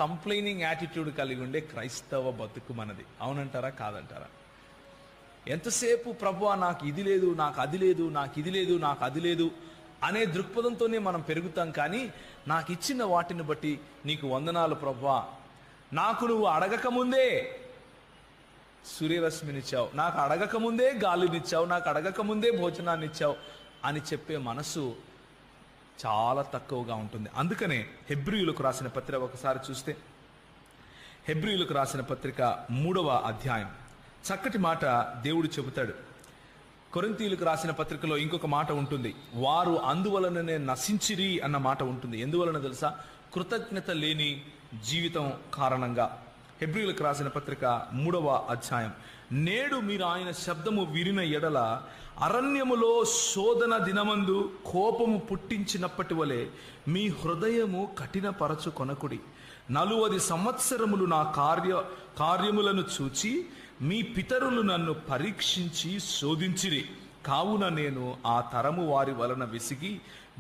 Complaining attitude కలిగి ఉండే క్రైస్తవ బతుకు మనది. అవునంటారా కాదంటారా? ఎంతసేపు ప్రభువా నాకు ఇది లేదు, నాకు అది లేదు, నాకు ఇది లేదు, నాకు అది లేదు అనే దృక్పథంతోనే మనం పెరుగుతాం. కానీ నాకు ఇచ్చిన వాటిని బట్టి నీకు వందనాలు ప్రభువా, నాకు నువ్వు అడగకముందే సూర్యరశ్మినిచ్చావు, నాకు అడగకముందే గాలినిచ్చావు, నాకు అడగకముందే భోజనాన్ని ఇచ్చావు అని చెప్పే మనసు చాలా తక్కువగా ఉంటుంది. అందుకనే హెబ్రీయులకు రాసిన పత్రిక ఒకసారి చూస్తే, హెబ్రీయులకు రాసిన పత్రిక 3వ అధ్యాయం చక్కటి మాట దేవుడు చెబుతాడు. కొరింథీయులకు రాసిన పత్రికలో ఇంకొక మాట ఉంటుంది, వారు అందువలననే నశించిరి అన్న మాట ఉంటుంది. ఎందువలన తెలుసా? కృతజ్ఞత లేని జీవితం కారణంగా. హెబ్రీయులకు రాసిన పత్రిక 3వ అధ్యాయం, నేడు మీరు ఆయన శబ్దము విరిన ఎడల అరణ్యములో శోధన దినమందు కోపము పుట్టించినప్పటి వలె మీ హృదయము కఠినపరచు కొనకుడి. 40 సంవత్సరములు నా కార్యములను చూచి మీ పితరులు నన్ను పరీక్షించి శోధించిరి. కావున నేను ఆ తరము వారి వలన విసిగి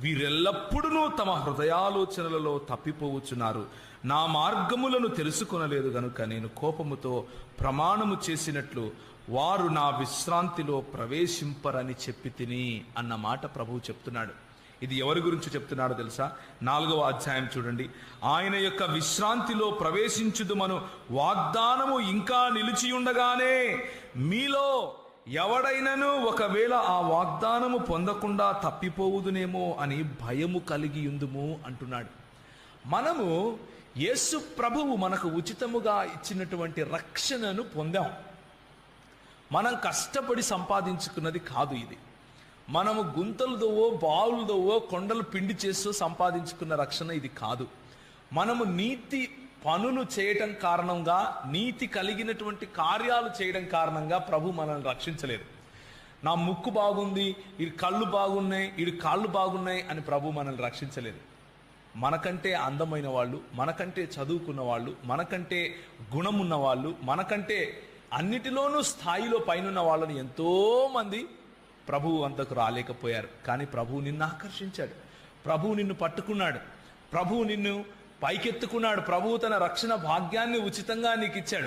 వీరెల్లప్పుడూ తమ హృదయాలోచనలలో తప్పిపోవచ్చున్నారు. నా మార్గములను తెలుసుకొనలేదు గనుక నేను కోపముతో ప్రమాణము చేసినట్లు వారు నా విశ్రాంతిలో ప్రవేశింపరని చెప్పి తిని అన్న మాట ప్రభువు చెప్తున్నాడు. ఇది ఎవరి గురించి చెప్తున్నాడో తెలుసా? 4వ అధ్యాయం చూడండి. ఆయన యొక్క విశ్రాంతిలో ప్రవేశించుదుమను వాగ్దానము ఇంకా నిలిచి ఉండగానే మీలో ఎవడైనను ఒకవేళ ఆ వాగ్దానము పొందకుండా తప్పిపోవుదునేమో అని భయము కలిగి ఉందుము అంటున్నాడు. మనము యేసు ప్రభువు మనకు ఉచితముగా ఇచ్చినటువంటి రక్షణను పొందాం. మనం కష్టపడి సంపాదించుకున్నది కాదు ఇది. మనము గుంతలదోవో బావులదోవో కొండలు పిండి చేస్తూ సంపాదించుకున్న రక్షణ ఇది కాదు. మనము నీతి పనులు చేయటం కారణంగా, నీతి కలిగినటువంటి కార్యాలు చేయడం కారణంగా ప్రభు మనల్ని రక్షించలేదు. నా ముక్కు బాగుంది, ఇది కళ్ళు బాగున్నాయి, ఇది కాళ్ళు బాగున్నాయి అని ప్రభు మనల్ని రక్షించలేదు. మనకంటే అందమైన వాళ్ళు, మనకంటే చదువుకున్న వాళ్ళు, మనకంటే గుణమున్న వాళ్ళు, మనకంటే అన్నిటిలోనూ స్థాయిలో పైనున్న వాళ్ళని ఎంతోమంది ప్రభువు అంతకు రాలేకపోయారు. కానీ ప్రభువు నిన్ను ఆకర్షించాడు, ప్రభువు నిన్ను పట్టుకున్నాడు, ప్రభువు నిన్ను పైకెత్తుకున్నాడు, ప్రభువు తన రక్షణ భాగ్యాన్ని ఉచితంగా నీకు ఇచ్చాడు.